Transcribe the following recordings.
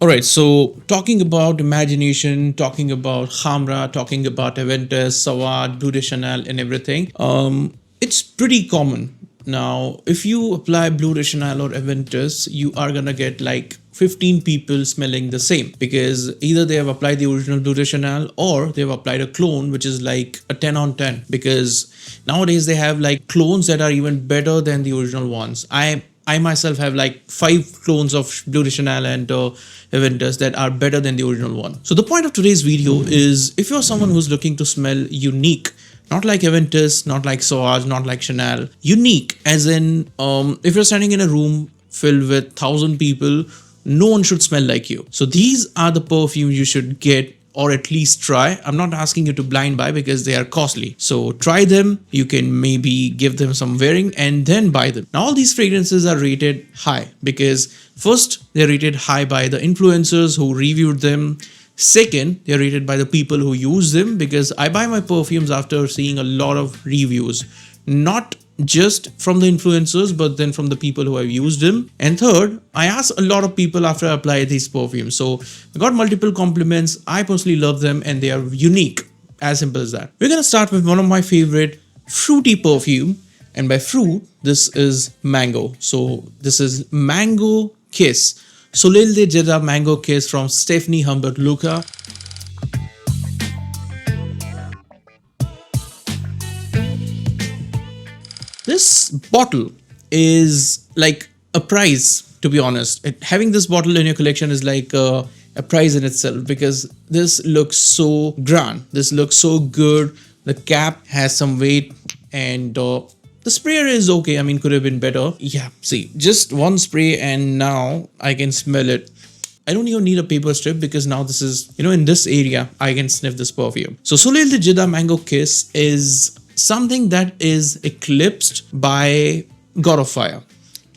All right, so talking about imagination, talking about Khamra, talking about Aventus, Sawad, Blue de Chanel, and everything, it's pretty common. Now, if you apply Blue de Chanel or Aventus, you are gonna get like 15 people smelling the same because either they have applied the original Blue de Chanel or they've applied a clone, which is like a 10 on 10 because nowadays they have like clones that are even better than the original ones. I myself have like 5 clones of Blue de Chanel and Aventus that are better than the original one. So the point of today's video is if you're someone who's looking to smell unique, not like Aventus, not like Sauvage, not like Chanel, unique as in if you're standing in a room filled with 1,000 people, no one should smell like you. So these are the perfumes you should get or at least try. I'm not asking you to blind buy because they are costly. So try them. You can maybe give them some wearing and then buy them. Now all these fragrances are rated high because first they're rated high by the influencers who reviewed them. Second, they're rated by the people who use them because I buy my perfumes after seeing a lot of reviews. Not just from the influencers, but then from the people who have used them. And third, I asked a lot of people after I applied these perfumes. So I got multiple compliments. I personally love them and they are unique. As simple as that. We're going to start with one of my favorite fruity perfume. And by fruit, this is mango. So this is Mango Kiss. Soleil de Jeddah Mango Kiss from Stephanie Humbert Luca. This bottle is like a prize, to be honest. Having this bottle in your collection is like a prize in itself because this looks so grand. This looks so good. The cap has some weight and the sprayer is okay. I mean, could have been better. Yeah, see, just one spray and now I can smell it. I don't even need a paper strip because now this is, in this area, I can sniff this perfume. So Soleil de Jeddah Mango Kiss is something that is eclipsed by God of Fire.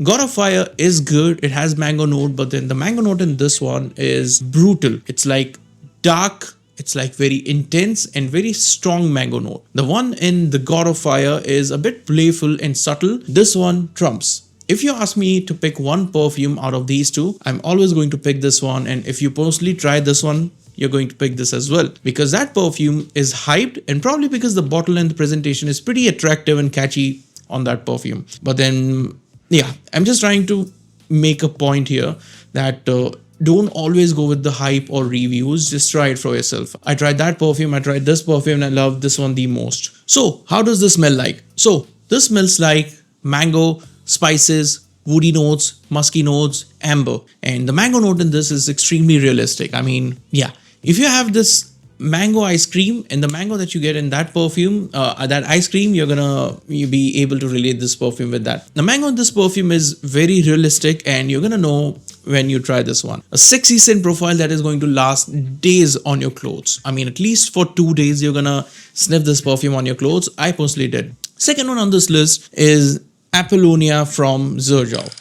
God of Fire is good. It has mango note, but then the mango note in this one is brutal. It's like dark. It's like very intense and very strong mango note. The one in the God of Fire is a bit playful and subtle. This one trumps. If you ask me to pick one perfume out of these two, I'm always going to pick this one. And if you personally try this one, you're going to pick this as well because that perfume is hyped and probably because the bottle and the presentation is pretty attractive and catchy on that perfume. But then, yeah, I'm just trying to make a point here that don't always go with the hype or reviews. Just try it for yourself. I tried that perfume. I tried this perfume and I love this one the most. So how does this smell like? So this smells like mango, spices, woody notes, musky notes, amber. And the mango note in this is extremely realistic. I mean, yeah. If you have this mango ice cream and the mango that you get in that perfume, that ice cream, you'll be able to relate this perfume with that. The mango in this perfume is very realistic and you're gonna know when you try this one. A sexy scent profile that is going to last days on your clothes. I mean, at least for 2 days, you're gonna sniff this perfume on your clothes. I personally did. Second one on this list is Apollonia from Xerjoff.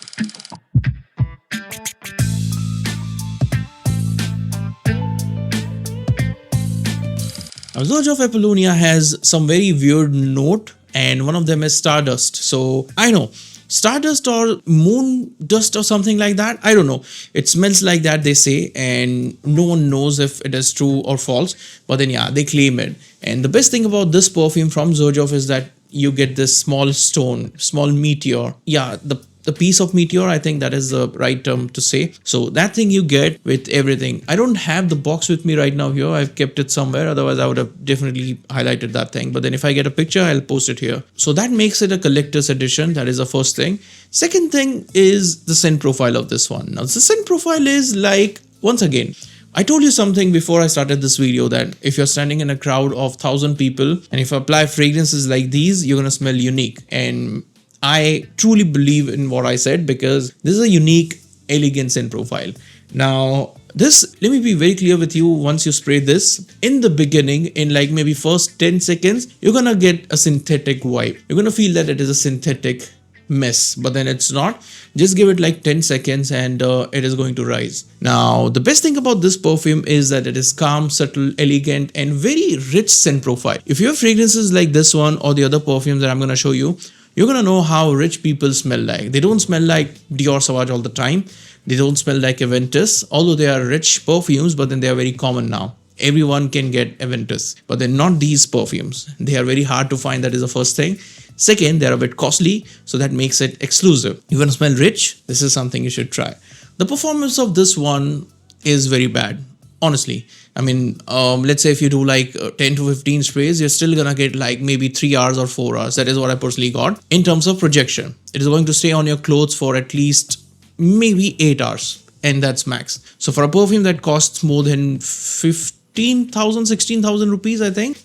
Now, Xerjoff Apollonia has some very weird note and one of them is stardust. So I know stardust or moon dust or something like that. I don't know. It smells like that, they say, and no one knows if it is true or false. But then, yeah, they claim it. And the best thing about this perfume from Xerjoff is that you get this small stone, small meteor. Yeah, the piece of meteor, I think that is the right term to say. So that thing you get with everything. I don't have the box with me right now here. I've kept it somewhere. Otherwise, I would have definitely highlighted that thing. But then if I get a picture, I'll post it here. So that makes it a collector's edition. That is the first thing. Second thing is the scent profile of this one. Now, the scent profile is like, once again, I told you something before I started this video that if you're standing in a crowd of 1,000 people and if I apply fragrances like these, you're going to smell unique. And I truly believe in what I said because this is a unique, elegant scent profile. Now, this, let me be very clear with you. Once you spray this, in the beginning, in like maybe first 10 seconds, you're going to get a synthetic vibe. You're going to feel that it is a synthetic mess, but then it's not. Just give it like 10 seconds and it is going to rise. Now, the best thing about this perfume is that it is calm, subtle, elegant, and very rich scent profile. If you have fragrances like this one or the other perfumes that I'm going to show you, you're going to know how rich people smell like. They don't smell like Dior Sauvage all the time. They don't smell like Aventus, although they are rich perfumes, but then they are very common now. Everyone can get Aventus, but they're not these perfumes. They are very hard to find. That is the first thing. Second, they're a bit costly, so that makes it exclusive. You want to smell rich? This is something you should try. The performance of this one is very bad, honestly. I mean, let's say if you do like 10 to 15 sprays, you're still gonna get like maybe 3 hours or 4 hours. That is what I personally got. In terms of projection, it is going to stay on your clothes for at least maybe 8 hours, and that's max. So for a perfume that costs more than 15,000, 16,000 rupees, I think.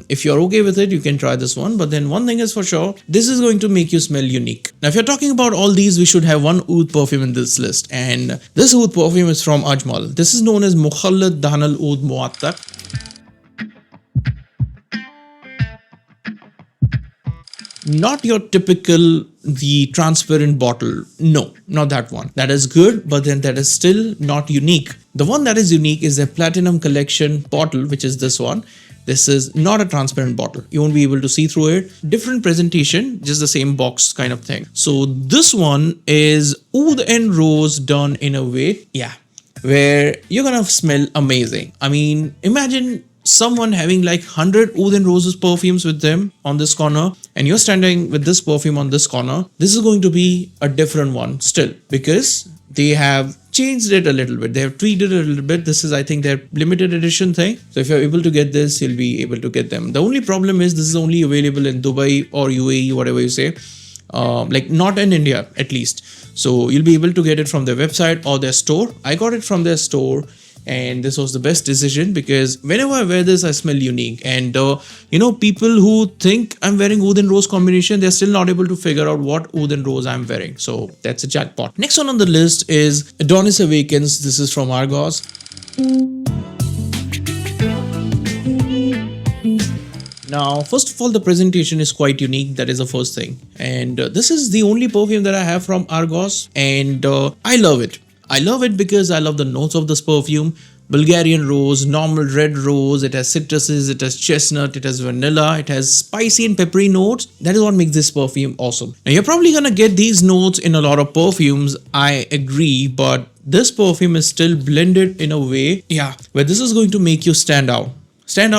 If you're okay with it, you can try this one. But then one thing is for sure, this is going to make you smell unique. Now, if you're talking about all these, we should have one oud perfume in this list. And this oud perfume is from Ajmal. This is known as Mukhallat Oud Mukhallat. Not your typical, the transparent bottle. No, not that one. That is good, but then that is still not unique. The one that is unique is the Platinum Collection bottle, which is this one. This is not a transparent bottle. You won't be able to see through it. Different presentation, just the same box kind of thing. So this one is oud and rose done in a way, where you're gonna smell amazing. I mean, imagine someone having like 100 oud and roses perfumes with them on this corner, and you're standing with this perfume on this corner. This is going to be a different one still, because they have changed it a little bit. They have tweaked it a little bit. This is, I think, their limited edition thing. So if you're able to get this, you'll be able to get them. The only problem is this is only available in Dubai or UAE, whatever you say. Like not in India at least. So you'll be able to get it from their website or their store. I got it from their store, and this was the best decision because whenever I wear this, I smell unique. And people who think I'm wearing oud and rose combination, they're still not able to figure out what oud and rose I'm wearing. So that's a jackpot. Next one on the list is Adonis Awakens. This is from Argos. Now, first of all, the presentation is quite unique. That is the first thing. And this is the only perfume that I have from Argos, and I love it. I love it because I love the notes of this perfume. Bulgarian rose, normal red rose, it has citruses, it has chestnut, it has vanilla, it has spicy and peppery notes. That is what makes this perfume awesome. Now, you're probably gonna get these notes in a lot of perfumes, I agree, but this perfume is still blended in a way, where this is going to make you stand out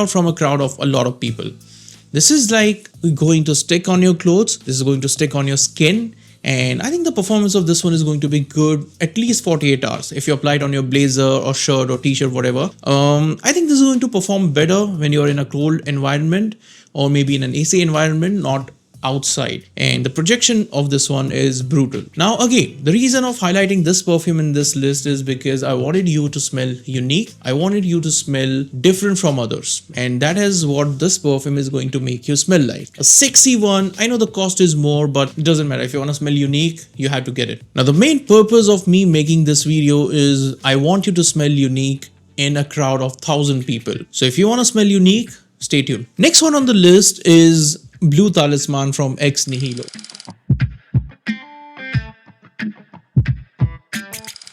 from a crowd of a lot of people. This is like going to stick on your clothes, this is going to stick on your skin. And I think the performance of this one is going to be good at least 48 hours. If you apply it on your blazer or shirt or t-shirt, whatever. I think this is going to perform better when you're in a cold environment or maybe in an AC environment, not outside. And the projection of this one is brutal. Now again, the reason of highlighting this perfume in this list is because I wanted you to smell unique. I wanted you to smell different from others. And that is what this perfume is going to make you smell like. A sexy one. I know the cost is more, but it doesn't matter. If you want to smell unique, you have to get it. Now the main purpose of me making this video is I want you to smell unique in a crowd of 1,000 people. So if you want to smell unique, stay tuned. Next one on the list is Blue Talisman from Nihilo.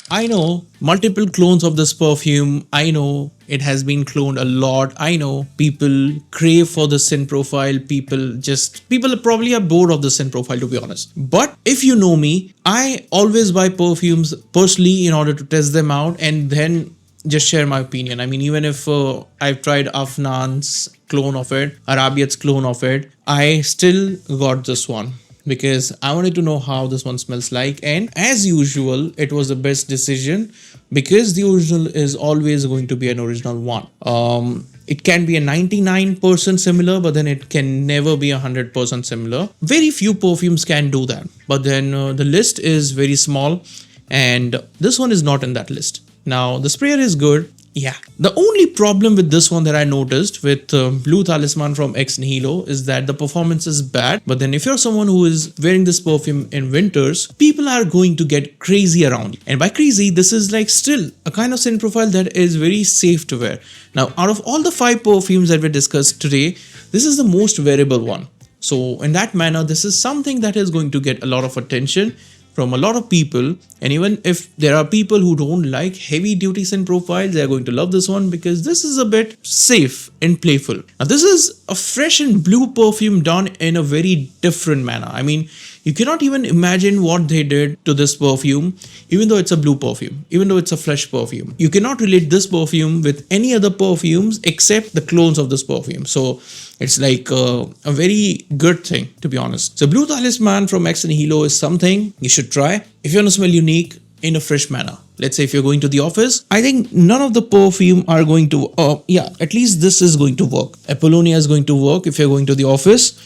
I know multiple clones of this perfume. I know it has been cloned a lot. I know people crave for the scent profile. People probably are bored of the scent profile, to be honest. But if you know me, I always buy perfumes personally in order to test them out and then just share my opinion. I mean, even if I've tried Afnan's clone of it, Arabiat's clone of it, I still got this one because I wanted to know how this one smells like. And as usual, it was the best decision because the original is always going to be an original one. It can be a 99% similar, but then it can never be 100% similar. Very few perfumes can do that. But then the list is very small and this one is not in that list. Now, the sprayer is good. The only problem with this one that I noticed with Blue Talisman from Nihilo is that the performance is bad. But then if you're someone who is wearing this perfume in winters, people are going to get crazy around you. And by crazy, this is like still a kind of scent profile that is very safe to wear. Now, out of all the 5 perfumes that we discussed today, this is the most wearable one. So in that manner, this is something that is going to get a lot of attention from a lot of people. And even if there are people who don't like heavy duty scent profiles, they're going to love this one because this is a bit safe and playful. Now this is a fresh and blue perfume done in a very different manner. I mean, You cannot even imagine what they did to this perfume, even though it's a blue perfume, even though it's a fresh perfume. You cannot relate this perfume with any other perfumes except the clones of this perfume. So it's like a very good thing, to be honest. So Blue Talisman from X Nihilo is something you should try if you want to smell unique in a fresh manner. Let's say if you're going to the office, I think none of the perfume are going to, at least this is going to work. Apollonia is going to work if you're going to the office.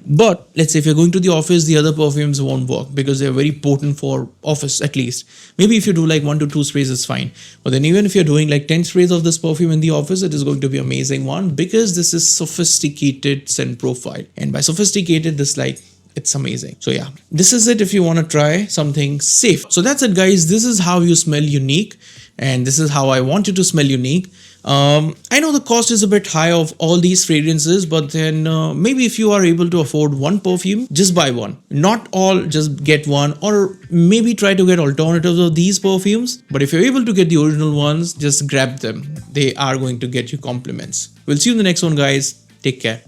But let's say if you're going to the office, the other perfumes won't work because they're very potent for office, at least. Maybe if you do like 1 to 2 sprays, it's fine. But then even if you're doing like 10 sprays of this perfume in the office, it is going to be an amazing one because this is sophisticated scent profile. And by sophisticated, this like, it's amazing. So yeah, this is it if you want to try something safe. So that's it, guys. This is how you smell unique. And this is how I want you to smell unique. I know the cost is a bit high of all these fragrances, but then maybe if you are able to afford one perfume, just buy one. Not all, just get one, or maybe try to get alternatives of these perfumes. But if you're able to get the original ones, just grab them. They are going to get you compliments. We'll see you in the next one, guys. Take care.